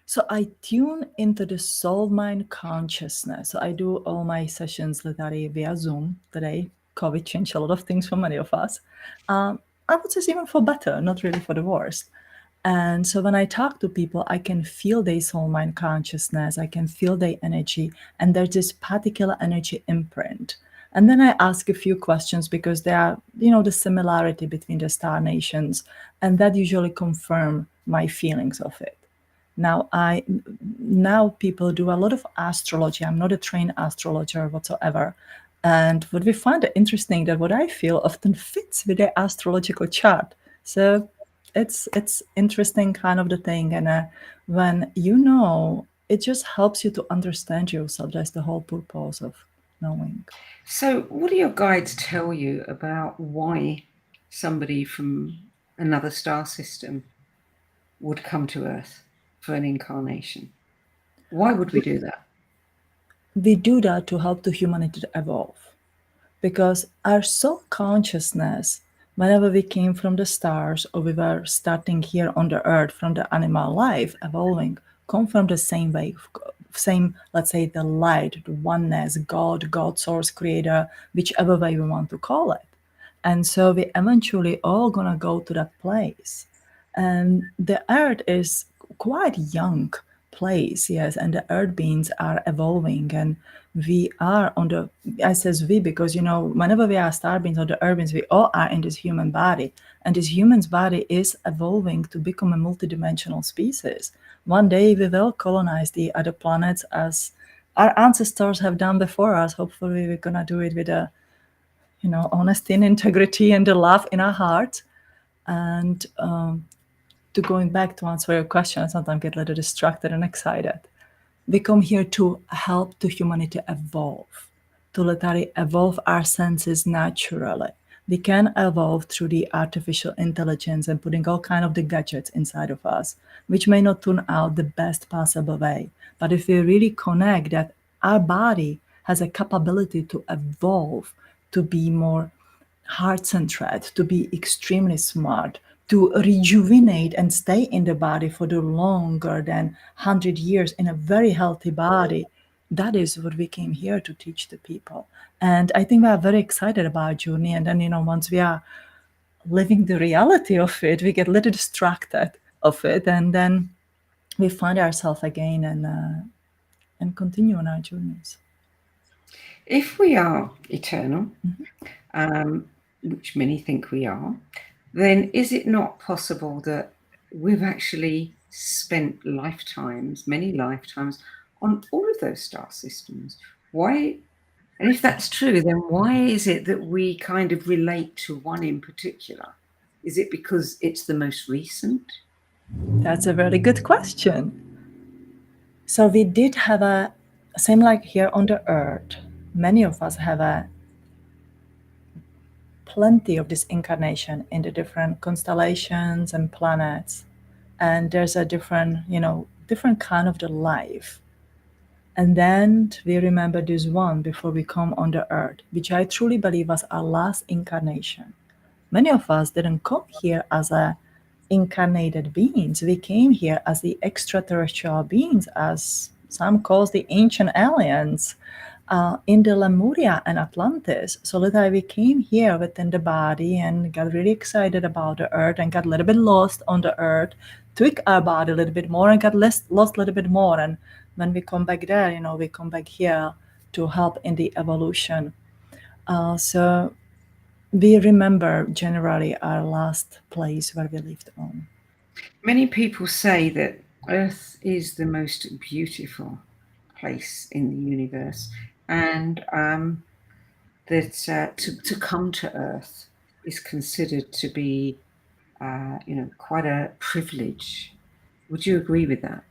So I tune into the soul mind consciousness. So I do all my sessions literally via Zoom today. COVID changed a lot of things for many of us. I would say even for better, not really for the worst. And so when I talk to people, I can feel their soul mind consciousness. I can feel their energy, and there's this particular energy imprint. And then I ask a few questions, because there are, the similarity between the star nations, and that usually confirm my feelings of it. Now people do a lot of astrology. I'm not a trained astrologer whatsoever. And what we find interesting, that what I feel often fits with the astrological chart. So it's interesting kind of the thing. And when it just helps you to understand yourself. That's the whole purpose of knowing. So what do your guides tell you about why somebody from another star system would come to Earth for an incarnation? Why would we do that? We do that to help the humanity to evolve, because our soul consciousness, whenever we came from the stars, or we were starting here on the earth from the animal life evolving, come from the same way, same, let's say, the light, the oneness, God source, creator, whichever way we want to call it. And so we eventually all gonna go to that place. And the earth is quite young place, yes, and the earth beings are evolving, and we are on the, I says we, because whenever we are star beings or the earth beings, we all are in this human body, and this human's body is evolving to become a multidimensional species. One day we will colonize the other planets, as our ancestors have done before us. Hopefully we're gonna do it with a honesty and integrity and the love in our heart. And to going back to answer your question, I sometimes get a little distracted and excited. We come here to help the humanity evolve, to literally evolve our senses naturally. We can evolve through the artificial intelligence and putting all kind of the gadgets inside of us, which may not turn out the best possible way. But if we really connect that our body has a capability to evolve, to be more heart-centered, to be extremely smart, to rejuvenate and stay in the body for the longer than 100 years in a very healthy body. That is what we came here to teach the people. And I think we are very excited about our journey. And then, once we are living the reality of it, we get a little distracted of it. And then we find ourselves again and continue on our journeys. If we are eternal, which many think we are, then is it not possible that we've actually spent lifetimes, many lifetimes, on all of those star systems? Why? And if that's true, then why is it that we kind of relate to one in particular? Is it because it's the most recent? That's a very good question. So we did have same like here on the earth, many of us have plenty of this incarnation in the different constellations and planets. and there's a different kind of the life. And then we remember this one before we come on the earth, which I truly believe was our last incarnation. Many of us didn't come here as a incarnated beings. We came here as the extraterrestrial beings, as some calls the ancient aliens, in the Lemuria and Atlantis. So literally we came here within the body and got really excited about the earth and got a little bit lost on the earth, tweak our body a little bit more and got lost a little bit more. And when we come back there, we come back here to help in the evolution. So we remember generally our last place where we lived on. Many people say that Earth is the most beautiful place in the universe, and that to come to Earth is considered to be, quite a privilege. Would you agree with that?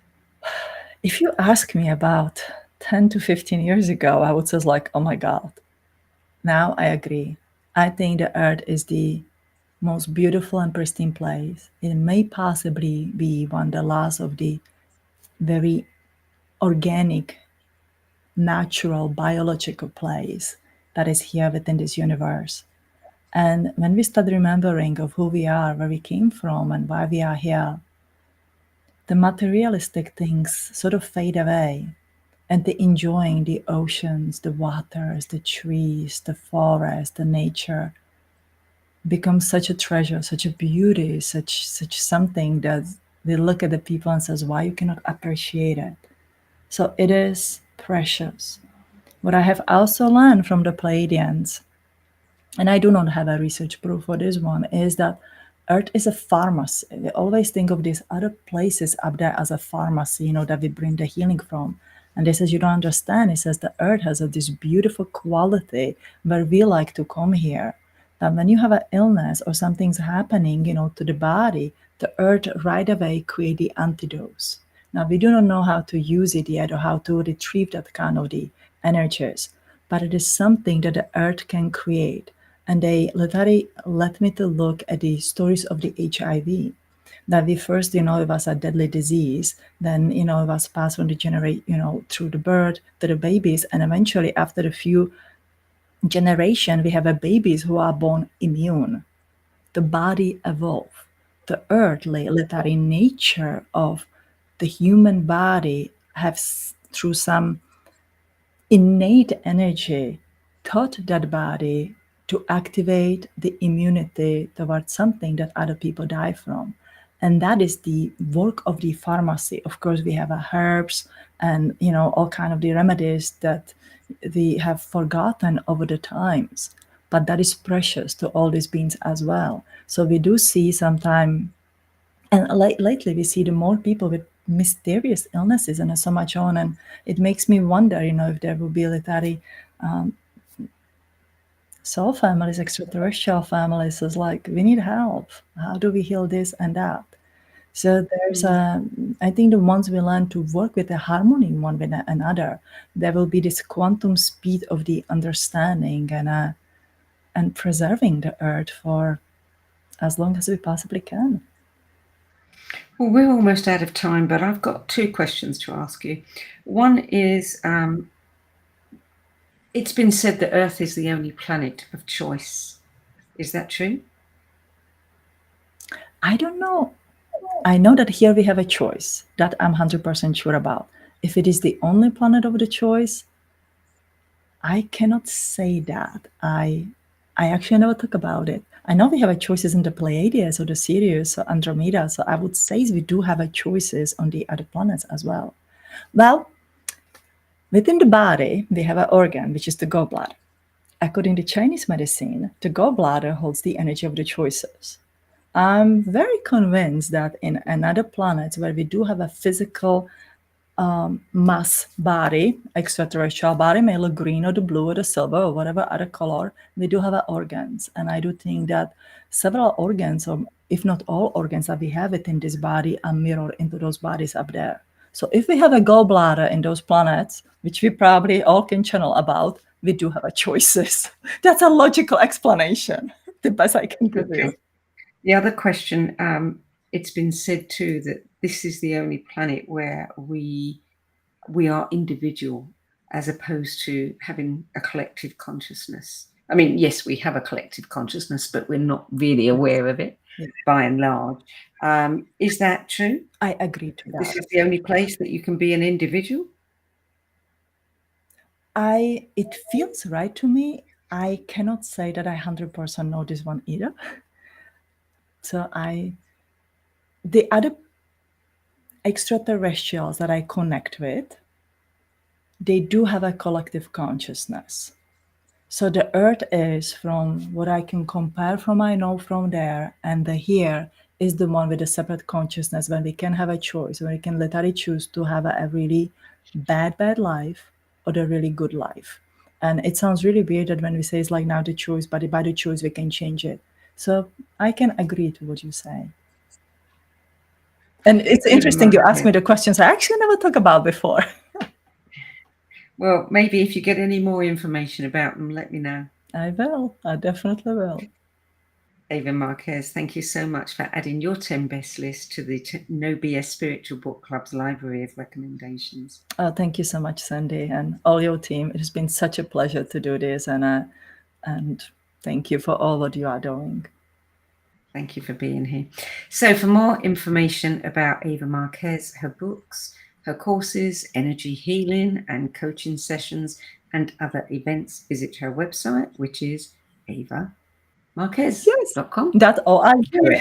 If you ask me about 10 to 15 years ago, I would say like, oh my God. Now I agree. I think the Earth is the most beautiful and pristine place. It may possibly be one of the last of the very organic, natural, biological place that is here within this universe. And when we start remembering of who we are, where we came from, and why we are here, the materialistic things sort of fade away, and the enjoying the oceans, the waters, the trees, the forest, the nature becomes such a treasure, such a beauty, such something that we look at the people and says, why you cannot appreciate it? So it is precious. What I have also learned from the Pleiadians, and I do not have a research proof for this one, is that Earth is a pharmacy. We always think of these other places up there as a pharmacy, that we bring the healing from. And they says, you don't understand. It says the Earth has this beautiful quality where we like to come here. That when you have an illness or something's happening, to the body, the Earth right away create the antidotes. Now, we do not know how to use it yet or how to retrieve that kind of the energies, but it is something that the Earth can create. And they literally let me to look at the stories of the HIV. That we first, it was a deadly disease. Then, it was passed from the generation, through the birth to the babies. And eventually, after a few generations, we have a babies who are born immune. The body evolved. The earth, literally nature of the human body, has through some innate energy taught that body to activate the immunity towards something that other people die from. And that is the work of the pharmacy. Of course, we have herbs and, all kind of the remedies that we have forgotten over the times. But that is precious to all these beings as well. So we do see sometime, and lately we see the more people with mysterious illnesses and so much on. And it makes me wonder, if there will be literally soul families, extraterrestrial families, is like, we need help. How do we heal this and that? So there's I think the ones we learn to work with the harmony one with another, there will be this quantum speed of the understanding and preserving the earth for as long as we possibly can. Well, we're almost out of time, but I've got two questions to ask you. One is, it's been said that Earth is the only planet of choice. Is that true? I don't know. I know that here we have a choice. That I'm 100% sure about. If it is the only planet of the choice, I cannot say that. I actually never talk about it. I know we have a choices in the Pleiades or the Sirius or Andromeda, so I would say we do have a choices on the other planets as well. Well, within the body, we have an organ, which is the gallbladder. According to Chinese medicine, the gallbladder holds the energy of the choices. I'm very convinced that in another planet where we do have a physical mass body, extraterrestrial body, may look green or the blue or the silver or whatever other color, we do have organs. And I do think that several organs, or if not all organs that we have within this body, are mirrored into those bodies up there. So if we have a gallbladder in those planets, which we probably all can channel about, we do have a choices. That's a logical explanation, the best I can give you. The other question, it's been said too that this is the only planet where we are individual as opposed to having a collective consciousness. I mean, yes, we have a collective consciousness, but we're not really aware of it by and large. Is that true? I agree to that. This is the only place that you can be an individual? It feels right to me. I cannot say that I 100% know this one either. So the other extraterrestrials that I connect with, they do have a collective consciousness. So the Earth is, from what I can compare from I know from there, and the here is the one with a separate consciousness, when we can have a choice, when we can literally choose to have a really bad life or a really good life. And it sounds really weird that when we say it's like now the choice, but by the choice we can change it. So I can agree to what you say. And it's interesting you asked me the questions I actually never talked about before. Well, maybe if you get any more information about them, let me know. I will. I definitely will. Eva Marquez, thank you so much for adding your 10 best list to the No BS Spiritual Book Club's library of recommendations. Oh, thank you so much, Sandy, and all your team. It has been such a pleasure to do this, and thank you for all what you are doing. Thank you for being here. So for more information about Eva Marquez, her books, her courses, energy healing and coaching sessions, and other events, visit her website, which is evamarquez.com. That's all I do.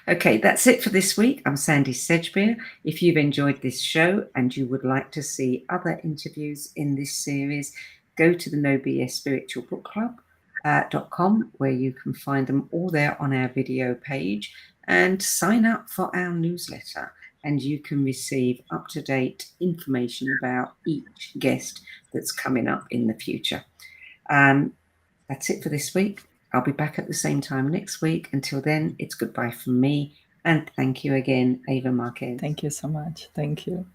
Okay, that's it for this week. I'm Sandy Sedgbeer. If you've enjoyed this show and you would like to see other interviews in this series, go to the No BS Spiritual Book Club.com, where you can find them all there on our video page, and sign up for our newsletter, and you can receive up-to-date information about each guest that's coming up in the future. That's it for this week. I'll be back at the same time next week. Until then, it's goodbye from me, and thank you again, Eva Marquez. Thank you so much. Thank you.